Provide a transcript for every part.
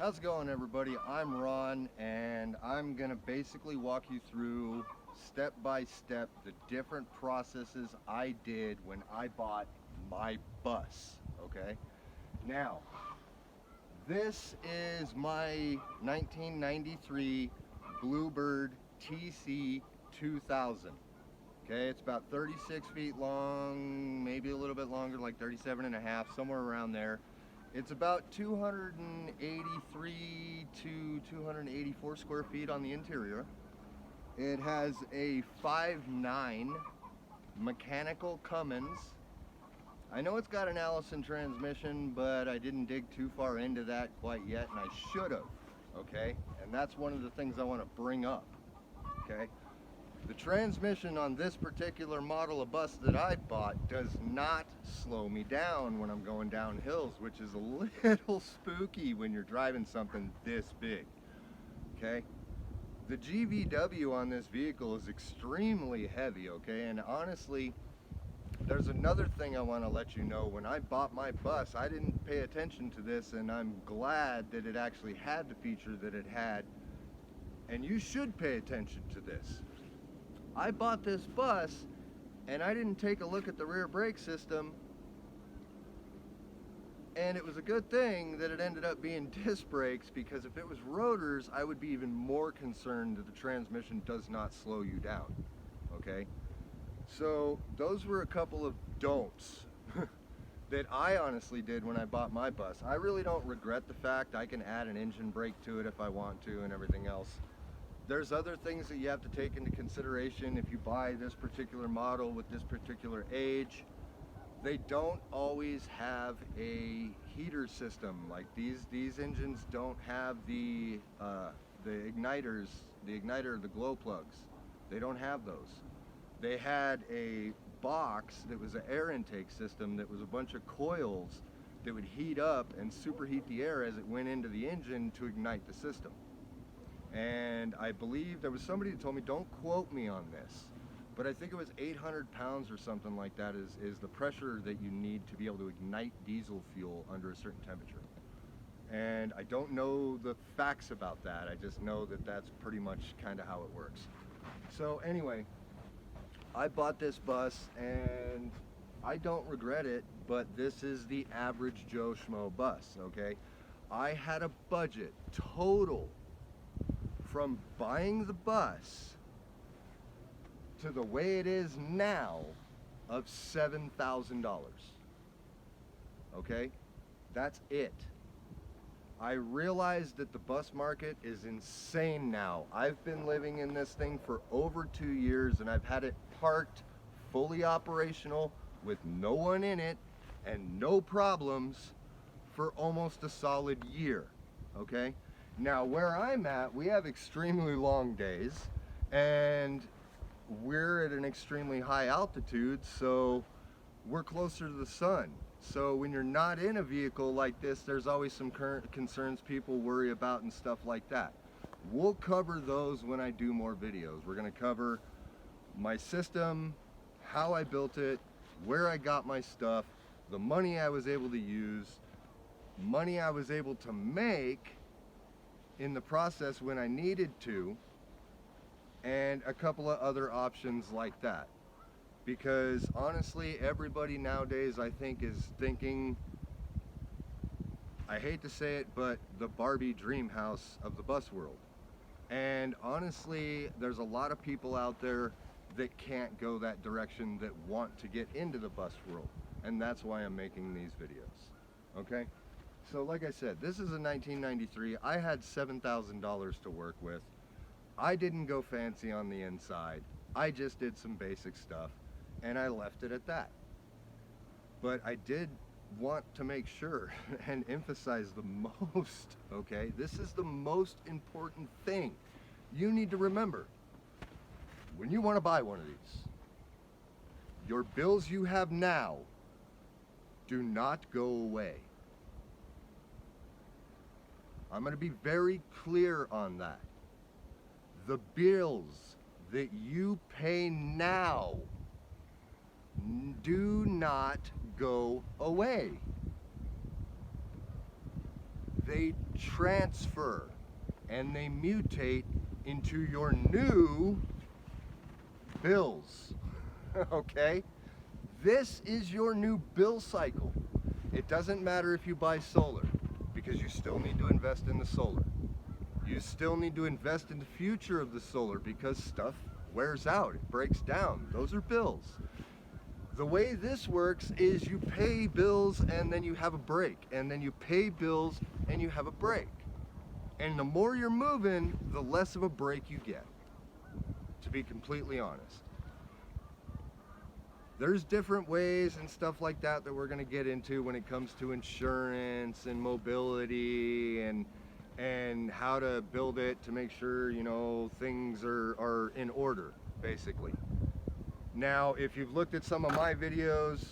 How's it going, everybody? I'm Ron, and I'm gonna basically walk you through step by step the different processes I did when I bought my bus. Okay, now this is my 1993 Bluebird TC 2000. Okay, it's about 36 feet long, maybe a little bit longer, like 37 and a half, somewhere around there. It's about 283 to 284 square feet on the interior. It has a 5.9 mechanical Cummins. I know it's got an Allison transmission, but I didn't dig too far into that quite yet, and I should have, okay? And that's one of the things I want to bring up, okay? The transmission on this particular model of bus that I bought does not slow me down when I'm going down hills, which is a little spooky when you're driving something this big, okay? The GVW on this vehicle is extremely heavy, okay? And honestly, there's another thing I want to let you know. When I bought my bus, I didn't pay attention to this, and I'm glad that it actually had the feature that it had, and you should pay attention to this. I bought this bus and I didn't take a look at the rear brake system, and it was a good thing that it ended up being disc brakes, because if it was rotors, I would be even more concerned that the transmission does not slow you down, okay? So those were a couple of don'ts that I honestly did when I bought my bus. I really don't regret the fact I can add an engine brake to it if I want to and everything else. There's other things that you have to take into consideration if you buy this particular model with this particular age. They don't always have a heater system. Like these engines don't have the igniters, the igniter, the glow plugs. They don't have those. They had a box that was an air intake system that was a bunch of coils that would heat up and superheat the air as it went into the engine to ignite the system. And I believe there was somebody that told me, don't quote me on this, but I think it was 800 pounds or something like that is the pressure that you need to be able to ignite diesel fuel under a certain temperature. And I don't know the facts about that. I just know that that's pretty much kind of how it works. So anyway, I bought this bus and I don't regret it, but this is the average Joe Schmo bus, okay? I had a budget total from buying the bus to the way it is now of $7,000. Okay? That's it. I realize that the bus market is insane now. I've been living in this thing for over 2 years, and I've had it parked, fully operational, with no one in it and no problems for almost a solid year. Okay? Now, where I'm at, we have extremely long days, and we're at an extremely high altitude, so we're closer to the sun. So when you're not in a vehicle like this, there's always some concerns people worry about and stuff like that. We'll cover those when I do more videos. We're going to cover my system, how I built it, where I got my stuff, the money I was able to use, money I was able to make in the process when I needed to, and a couple of other options like that. Because honestly, everybody nowadays, I think, is thinking, I hate to say it, but the Barbie dream house of the bus world. And honestly, there's a lot of people out there that can't go that direction, that want to get into the bus world. And that's why I'm making these videos, okay? So like I said, this is a 1993. I had $7,000 to work with. I didn't go fancy on the inside. I just did some basic stuff, and I left it at that. But I did want to make sure and emphasize the most, okay? This is the most important thing you need to remember when you want to buy one of these. Your bills you have now do not go away. I'm going to be very clear on that. The bills that you pay now do not go away. they transfer and they mutate into your new bills. Okay? This is your new bill cycle. It doesn't matter if you buy solar, because you still need to invest in the solar. You still need to invest in the future of the solar because stuff wears out, it breaks down. Those are bills. The way this works is you pay bills and then you have a break, and then you pay bills and you have a break. And the more you're moving, the less of a break you get, to be completely honest. There's different ways and stuff like that that we're going to get into when it comes to insurance and mobility and how to build it to make sure, you know, things are in order, basically. Now, if you've looked at some of my videos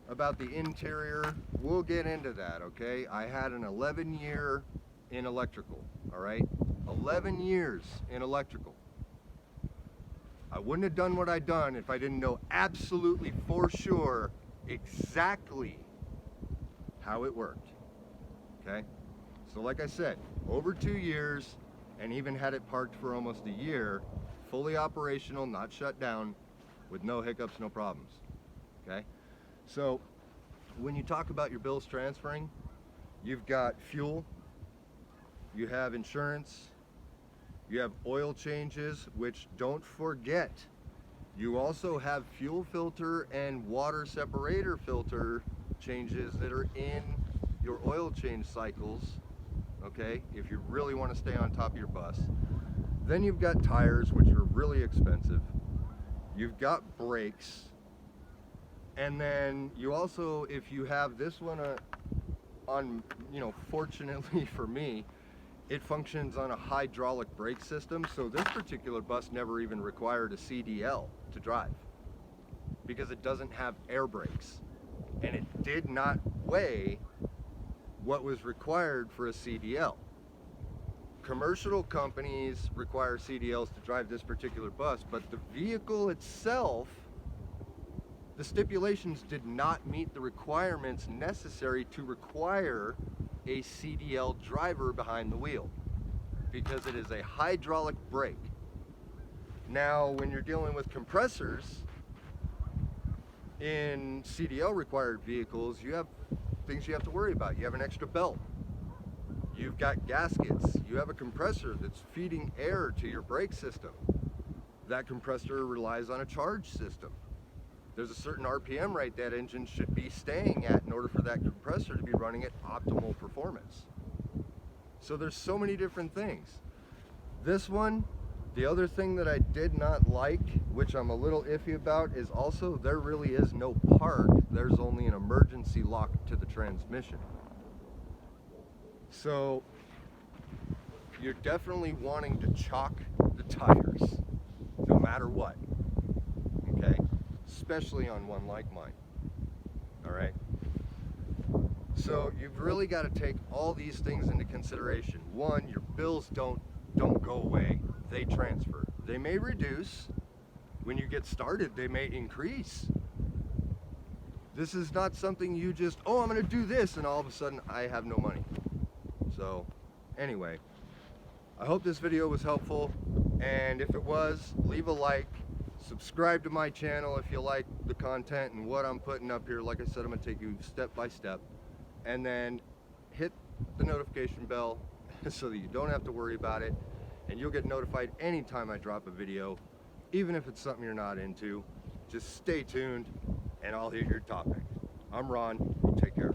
about the interior, we'll get into that, okay? I had an 11-year in electrical, all right? 11 years in electrical. I wouldn't have done what I done if I didn't know absolutely for sure exactly how it worked, okay? So like I said, over 2 years, and even had it parked for almost a year, fully operational, not shut down, with no hiccups, no problems, okay? So when you talk about your bills transferring, you've got fuel, you have insurance, you have oil changes, which don't forget, you also have fuel filter and water separator filter changes that are in your oil change cycles, okay, if you really want to stay on top of your bus. Then you've got tires, which are really expensive. You've got brakes. And then you also, if you have this one on, you know, fortunately for me, it functions on a hydraulic brake system, so this particular bus never even required a CDL to drive because it doesn't have air brakes, and it did not weigh what was required for a CDL. Commercial companies require CDLs to drive this particular bus, but the vehicle itself, the stipulations did not meet the requirements necessary to require a CDL driver behind the wheel because it is a hydraulic brake. Now, when you're dealing with compressors in CDL required vehicles, you have things you have to worry about. You have an extra belt. You've got gaskets. You have a compressor that's feeding air to your brake system. That compressor relies on a charge system. There's a certain RPM rate that engine should be staying at in order for that compressor to be running at optimal performance. So there's so many different things. This one, the other thing that I did not like, which I'm a little iffy about, is also there really is no park. There's only an emergency lock to the transmission. So you're definitely wanting to chalk the tires no matter what, okay? Especially on one like mine, all right? So you've really got to take all these things into consideration. One, your bills don't go away, they transfer. They may reduce. When you get started, they may increase. This is not something you just, oh, I'm gonna do this, and all of a sudden I have no money. So anyway, I hope this video was helpful, and if it was, leave a like, subscribe to my channel if you like the content and what I'm putting up here. Like I said, I'm gonna take you step by step, and then hit the notification bell so that you don't have to worry about it, and you'll get notified anytime I drop a video, even if it's something you're not into. Just stay tuned and I'll hit your topic. I'm Ron, you take care.